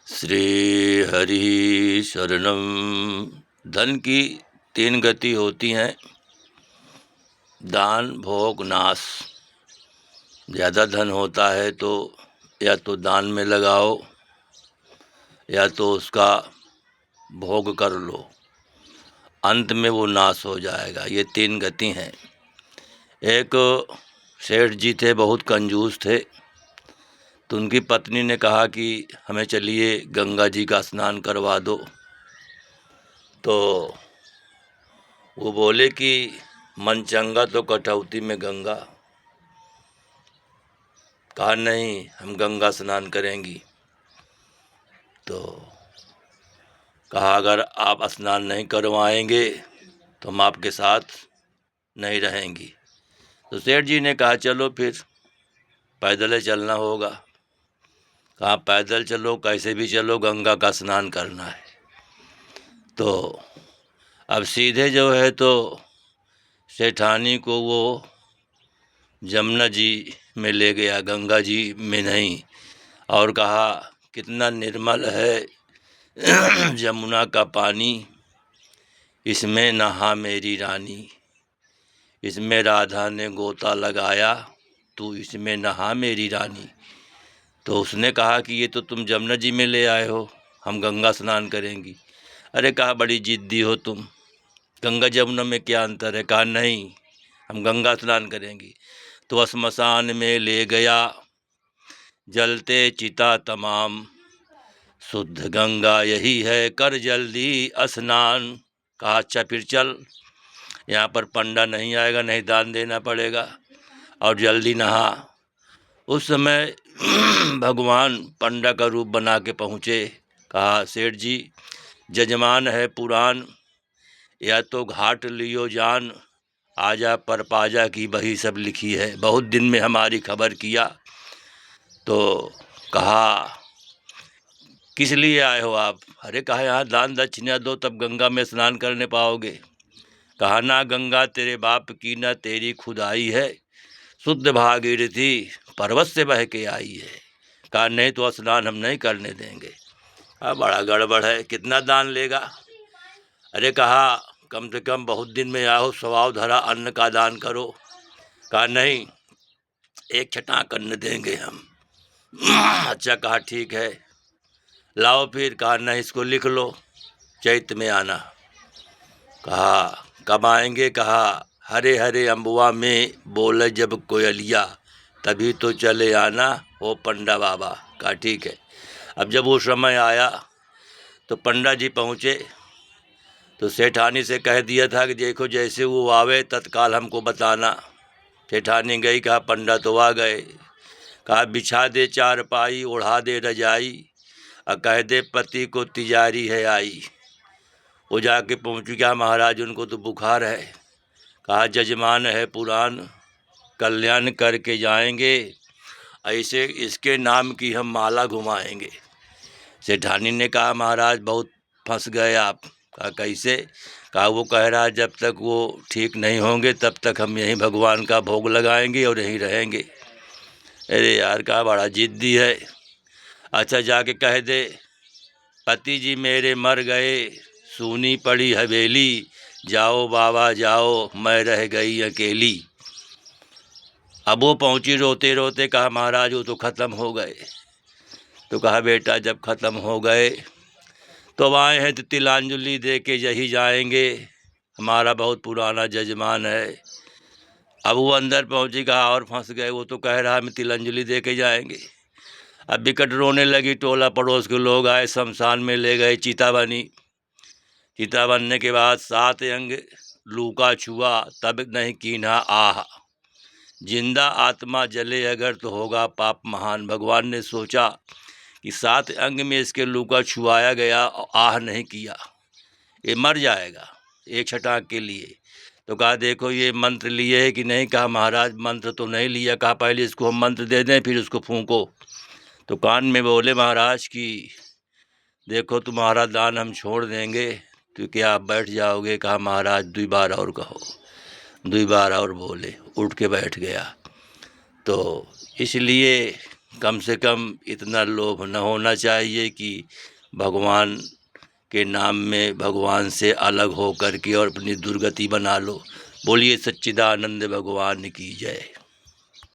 श्री हरि शरणम। धन की 3 गति होती हैं, दान, भोग, नाश। ज़्यादा धन होता है तो या तो दान में लगाओ या तो उसका भोग कर लो, अंत में वो नाश हो जाएगा। ये 3 गति हैं। एक सेठ जी थे, बहुत कंजूस थे, तो उनकी पत्नी ने कहा कि हमें चलिए गंगा जी का स्नान करवा दो। तो वो बोले कि मन चंगा तो कटौती में गंगा। कहा नहीं, हम गंगा स्नान करेंगी। तो कहा अगर आप स्नान नहीं करवाएंगे तो हम आपके साथ नहीं रहेंगी। तो सेठ जी ने कहा चलो फिर पैदल चलना होगा। कहा पैदल चलो, कैसे भी चलो, गंगा का स्नान करना है। तो अब सीधे जो है तो सेठानी को वो जमुना जी में ले गया, गंगा जी में नहीं, और कहा कितना निर्मल है जमुना का पानी, इसमें नहा मेरी रानी। इसमें राधा ने गोता लगाया, तू इसमें नहा मेरी रानी। तो उसने कहा कि ये तो तुम जमुना जी में ले आए हो, हम गंगा स्नान करेंगी। अरे कहा बड़ी जिद्दी हो तुम, गंगा जमुना में क्या अंतर है। कहा नहीं, हम गंगा स्नान करेंगी। तो श्मशान में ले गया, जलते चिता तमाम, शुद्ध गंगा यही है, कर जल्दी स्नान। कहा अच्छा फिर चल, यहाँ पर पंडा नहीं आएगा, नहीं दान देना पड़ेगा, और जल्दी नहा। उस समय भगवान पंडा का रूप बना के पहुँचे। कहा सेठ जी, जजमान है पुराण, या तो घाट लियो जान, आजा पर पाजा की बही सब लिखी है, बहुत दिन में हमारी खबर किया। तो कहा किस लिए आए हो आप। अरे कहा यहाँ दान दक्षिणा दो तब गंगा में स्नान करने पाओगे। कहा ना गंगा तेरे बाप की ना तेरी खुदाई है, शुद्ध भागीरथी पर्वत से बह के आई है। कहा नहीं तो स्नान हम नहीं करने देंगे। बड़ा गड़बड़ है, कितना दान लेगा। अरे कहा कम से कम बहुत दिन में आओ, स्वभाव धरा अन्न का दान करो। कहा नहीं, एक छटाक अन्न देंगे हम। अच्छा कहा ठीक है, लाओ फिर। कहा नहीं, इसको लिख लो, चैत्र में आना। कहा कब आएंगे। कहा हरे हरे अम्बुआ में बोले जब कोयलिया, तभी तो चले आना ओ पंडा बाबा। कहा ठीक है। अब जब वो समय आया तो पंडा जी पहुँचे, तो सेठानी से कह दिया था कि देखो जैसे वो आवे तत्काल हमको बताना। सेठानी गई, कहा पंडा तो आ गए। कहा बिछा दे चारपाई, ओढ़ा दे रजाई, और कह दे पति को तिजारी है आई। वो जाके पहुँच गया, महाराज उनको तो बुखार है। कहा जजमान है पुराण, कल्याण करके जाएंगे, ऐसे इसके नाम की हम माला घुमाएंगे। सेठानी ने कहा महाराज बहुत फंस गए आप। कहा कैसे। कहा वो कह रहा जब तक वो ठीक नहीं होंगे तब तक हम यहीं भगवान का भोग लगाएंगे और यहीं रहेंगे। अरे यार कहा बड़ा जिद्दी है। अच्छा जाके कह दे पति जी मेरे मर गए, सूनी पड़ी हवेली, जाओ बाबा जाओ, मैं रह गई अकेली। अब वो पहुँची रोते रोते, कहा महाराज वो तो ख़त्म हो गए। तो कहा बेटा जब ख़त्म हो गए तो अब आए हैं तो तिलांजलि दे के यही जाएंगे, हमारा बहुत पुराना जजमान है। अब वो अंदर पहुँची, कहा और फंस गए, वो तो कह रहा है मैं तिलांजलि दे के जाएंगे। अब विकट रोने लगी, टोला पड़ोस के लोग आए, शमशान में ले गए, चिता बनी। चिता बनने के बाद 7 अंग लूका छुआ, तब नहीं कीन्हा आह, जिंदा आत्मा जले अगर तो होगा पाप महान। भगवान ने सोचा कि 7 अंग में इसके लूका छुआया गया और आह नहीं किया, ये मर जाएगा एक छटाक के लिए। तो कहा देखो ये मंत्र लिए है कि नहीं। कहा महाराज मंत्र तो नहीं लिया। कहा पहले इसको हम मंत्र दे दें फिर उसको फूंको। तो कान में बोले महाराज कि देखो तुम्हारा दान हम छोड़ देंगे तो क्या आप बैठ जाओगे। कहा महाराज 2 बार और कहो। 2 बार और बोले, उठ के बैठ गया। तो इसलिए कम से कम इतना लोभ न होना चाहिए कि भगवान के नाम में भगवान से अलग हो कर के और अपनी दुर्गति बना लो। बोलिए सच्चिदानंद भगवान की जय।